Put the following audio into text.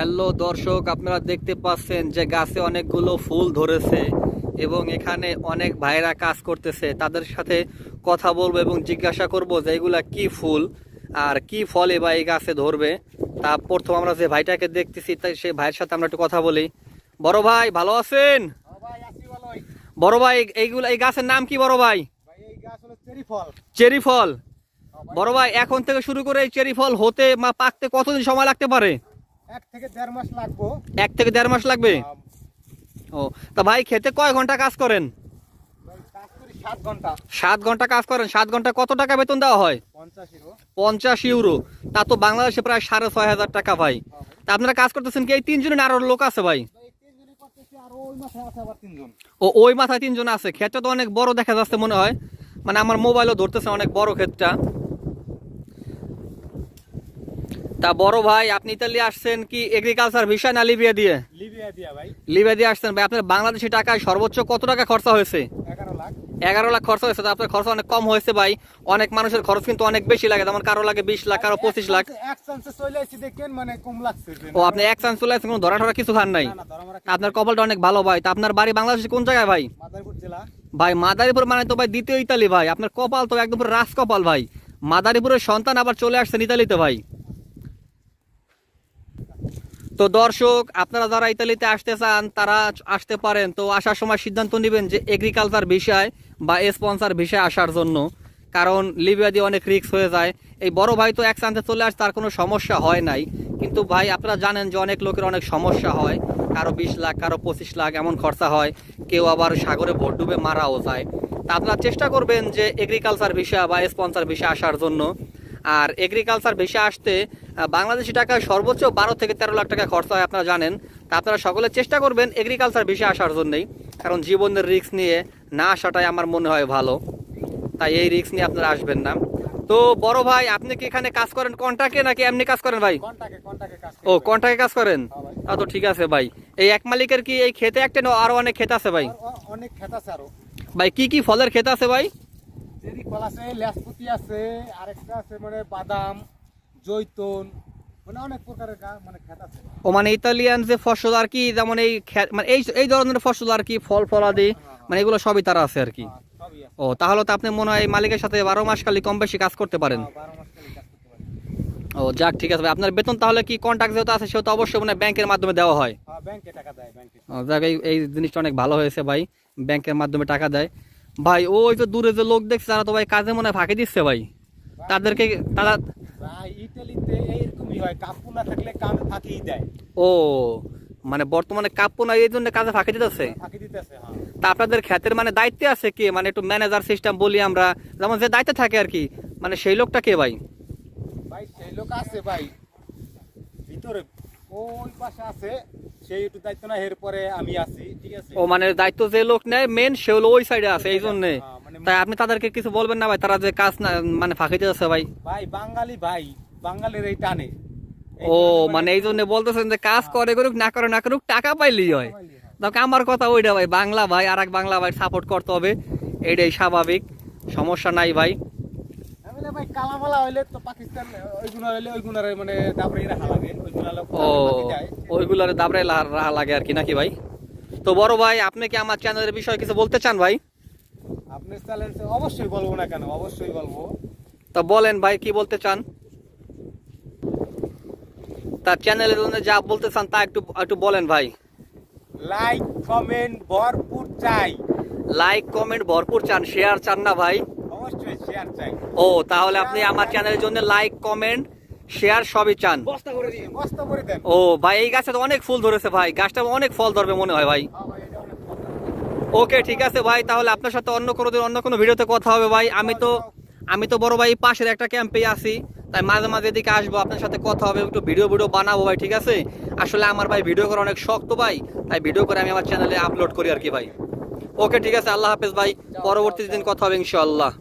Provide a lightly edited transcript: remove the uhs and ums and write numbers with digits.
Hello দর্শক, আপনারা দেখতে পাচ্ছেন যে গাছে অনেকগুলো ফুল ধরেছে এবং এখানে অনেক ভাইরা কাজ করতেছে। তাদের সাথে কথা বলবো এবং জিজ্ঞাসা করব যে এগুলা কি ফুল আর কি ফলে বা এই গাছে ধরবে। তা প্রথম আমরা যে ভাইটাকে দেখতেছি তাই সেই ভাইয়ের সাথে আমরা একটু কথা বলি। বড় ভাই, ভালো আছেন? বড় ভাই, এইগুলা এই গাছের নাম কি বড় ভাই? চেরি ফল। বড় ভাই, এখন থেকে শুরু করে এই চেরি ফল হতে পাকতে কতদিন সময় লাগতে পারে? 1 থেকে 1.5 মাস লাগবে। 1 থেকে 1.5 মাস লাগবে। ও, তা ভাই খেতে কয় ঘন্টা কাজ করেন? কাজ করি 7 ঘন্টা। 7 ঘন্টা কাজ করেন। 7 ঘন্টা কত টাকা বেতন দেওয়া হয়? 50 ইউরো। 50 ইউরো। তা তো বাংলাদেশে প্রায় 6,500 টাকা ভাই। তা আপনারা কাজ করতেছেন কি এই 3 জনের আরো লোক আছে ভাই? এই 3 জনই করতেছি, আর ওই মাথায় আছে আবার 3 জন। ও, ওই মাথায় 3 জন আছে। ক্ষেতটা তো অনেক বড় দেখা যাচ্ছে মনে হয়, মানে আমার মোবাইলও ধরতেছে অনেক বড় ক্ষেতটা। তা বড় ভাই, আপনি ইতালি আসছেন কি এগ্রিকালচার ভিসা না লিবিয়া দিয়ে? লিবিয়া দিয়া ভাই। লিবিয়া দিয়ে আসছেন ভাই। আপনার বাংলাদেশি টাকায় সর্বোচ্চ কত টাকা খরচা হয়েছে? 11 লাখ। 11 লাখ খরচ হয়েছে। তো আপনার খরচ অনেক কম হয়েছে ভাই। অনেক মানুষের খরচ কিন্তু অনেক বেশি লাগে, যেমন কারো লাগে 20 লাখ, কারো 25 লাখ। এক চান্সে চলে আসি দেখেন, মানে কম লাগছে। ও, আপনি এক চান্স চলে আসছেন, কোনো ধরা টরা কিছু খান নাই? না না, ধরা মারা তা আপনার কপালটা অনেক ভালো ভাই। তা আপনার বাড়ি বাংলাদেশে কোন জায়গায় ভাই? মাদারীপুর জেলা। ভাই মাদারীপুর মানে তো ভাই দ্বিতীয় ইতালি ভাই। আপনার কপাল তো একদম পুরো রাজ কপাল ভাই। মাদারীপুরের সন্তান আবার চলে আসছেন ইতালিতে ভাই। তো দর্শক, আপনারা যারা ইতালিতে আসতে চান তারা আসতে পারেন। তো আসার সময় সিদ্ধান্ত নেবেন যে এগ্রিকালচার ভিসায় বা স্পন্সর ভিসায় আসার জন্য, কারণ লিবিয়া দিয়ে অনেক রিস্ক হয়ে যায়। এই বড় ভাই তো এক চান্সে চলে আসে, তার কোনো সমস্যা হয় নাই। কিন্তু ভাই আপনারা জানেন যে অনেক লোকের অনেক সমস্যা হয়, কারো 20 লাখ, কারো 25 লাখ এমন খরচা হয়। কেউ আবার সাগরে ভোট ডুবে মারাও যায়। তা আপনারা চেষ্টা করবেন যে এগ্রিকালচার ভিসা বা স্পন্সর ভিসা আসার জন্য। আর এগ্রিকালচার ভিসা আসতে বাংলাদেশি টাকায় সর্বোচ্চ 12 থেকে 13 লাখ টাকা খরচা হয়, আপনারা জানেন। তা আপনারা সকলে চেষ্টা করবেন এগ্রিকালচার ভিসা আসার জন্যই, কারণ জীবনের রিস্ক নিয়ে না আসাটাই আমার মনে হয় ভালো। তাই এই রিস্ক নিয়ে আপনারা আসবেন না। তো বড় ভাই, আপনি কি এখানে কাজ করেন কন্ট্রাক্টে নাকি এমনি কাজ করেন ভাই? কন্টাকে কাজ করি। ও, কন্ট্রাক্টে কাজ করেন। হ্যাঁ ভাই। তা তো ঠিক আছে ভাই। এই এক মালিকের কি এই খেতে একটা না আরো অনেক ক্ষেত আছে ভাই? অনেক ক্ষেত আছে আরো। ভাই কি কি ফলের ক্ষেত আছে ভাই? চেরি ফল আছে, লেসপুতি আছে, আরেকটা আছে মানে বাদাম, জৈতুন, মানে অনেক প্রকারের মানে ক্ষেত আছে। ও, মানে ইতালিয়ান যে ফসল আর কি, যেমন এই মানে এই এই ধরনের ফসল আর কি, ফল ফলাদি, মানে এগুলো সবই তারা আছে আর কি। সবই আছে। ও, তাহলে তো আপনি মনে হয় এই মালিকের সাথে 12 মাস খালি কম বেশি কাজ করতে পারেন। 12 মাস খালি কাজ করতে পারি। ও যাক, ঠিক আছে ভাই। আপনার বেতন তাহলে কি কন্ট্রাক্ট যেহেতু আছে সেহেতু অবশ্যই মানে ব্যাংকের মাধ্যমে দেওয়া হয়? হ্যাঁ, ব্যাংকে টাকা দেয়, ব্যাংকে। ও যাক, এই এই জিনিসটা অনেক ভালো হয়েছে ভাই, ব্যাংকের মাধ্যমে টাকা দেয়। ভাই ওই যে দূরে যে লোক দেখছে তারা তো ভাই কাজে মনে হয় ফাঁকি দিচ্ছে ভাই। তাদেরকে তারা ভাই ইতালিতে এইরকমই হয়, কাপড় না থাকলে কাম ফাঁকিই দেয়। ও, মানে বর্তমানে কাপ্য না এই জন্য কাজে ফাঁকি দিতেছে। ফাঁকি দিতেছে, হ্যাঁ। তা আপনাদের ক্ষেতের মানে দায়িত্বে আছে কি, মানে একটু ম্যানেজার সিস্টেম বলি আমরা, যেমন যে দায়িত্বে থাকে আর কি, মানে সেই লোকটা কে ভাই? ভাই সেই লোক আছে ভাই ভিতরে, ওই পাশে আছে, সেই একটু দায়িত্ব না, এরপরে আমি আছি, ঠিক আছে। ও, মানে দায়িত্ব যে লোক নেয় মেন সে হলো ওই সাইডে আছে এই জন্য। হ্যাঁ, মানে তাই আপনি তাদেরকে কিছু বলবেন না ভাই, তারা যে কাজ না মানে ফাঁকি দিতেছে ভাই? ভাই বাঙালি, ভাই বাঙালির এই টানে। ও, মানে এই জন্য বলতেছেন যে কাজ করে করুক না করে না করুক টাকা পাইলেই হয়। দেখ আমার কথা ওইটা ভাই, বাংলা ভাই আর এক বাংলা ভাই সাপোর্ট করতে হবে, এইটাই স্বাভাবিক, সমস্যা নাই ভাই। আমি না ভাই কালামালা হইলে তো পাকিস্তান, ওইগুলো হইলে ওইগুলোর মানে দাবড়ি রাখা লাগে, ওইগুলো লোক ও, ফাঁকি দেয়। ওইগুলোর দাবড়ায় রাহা লাগে আর কি, নাকি ভাই? তো বড় ভাই, আপনি কি আমার চ্যানেলের বিষয়ে কিছু বলতে চান ভাই? আপনি চ্যানেল অবশ্যই বলবো, না কেন, অবশ্যই বলবো। তা বলেন ভাই, কি বলতে চান? তার চ্যানেলের জন্য যা বলতে চান তা একটু একটু বলেন ভাই। লাইক কমেন্ট ভরপুর চাই। লাইক কমেন্ট ভরপুর চান, শেয়ার চান না ভাই? অবশ্যই শেয়ার চাই। ও, তাহলে আপনি আমার চ্যানেলের জন্য লাইক কমেন্ট শেয়ার সবই চান। বস্তা করে দিন, বস্তা করে দেন। ও ভাই, এই গাছে তো অনেক ফুল ধরেছে ভাই, গাছটা অনেক ফল ধরবে মনে হয় ভাই। হ্যাঁ ভাই, এটা অনেক কথা। ওকে, ঠিক আছে ভাই, তাহলে আপনার সাথে অন্য কোনো দিন অন্য কোনো ভিডিওতে কথা হবে ভাই। আমি তো বড় ভাই পাশের একটা ক্যাম্পে আছি, তাই মাঝে মাঝে এদিকে আসবো, আপনার সাথে কথা হবে, একটু ভিডিও বানাবো ভাই, ঠিক আছে? আসলে আমার ভাই ভিডিও করা অনেক শখ তো ভাই, তাই ভিডিও করে আমি আমার চ্যানেলে আপলোড করি আর কি ভাই। ওকে, ঠিক আছে, আল্লাহ হাফেজ ভাই, পরবর্তী দিন কথা হবে ইনশাআল্লাহ।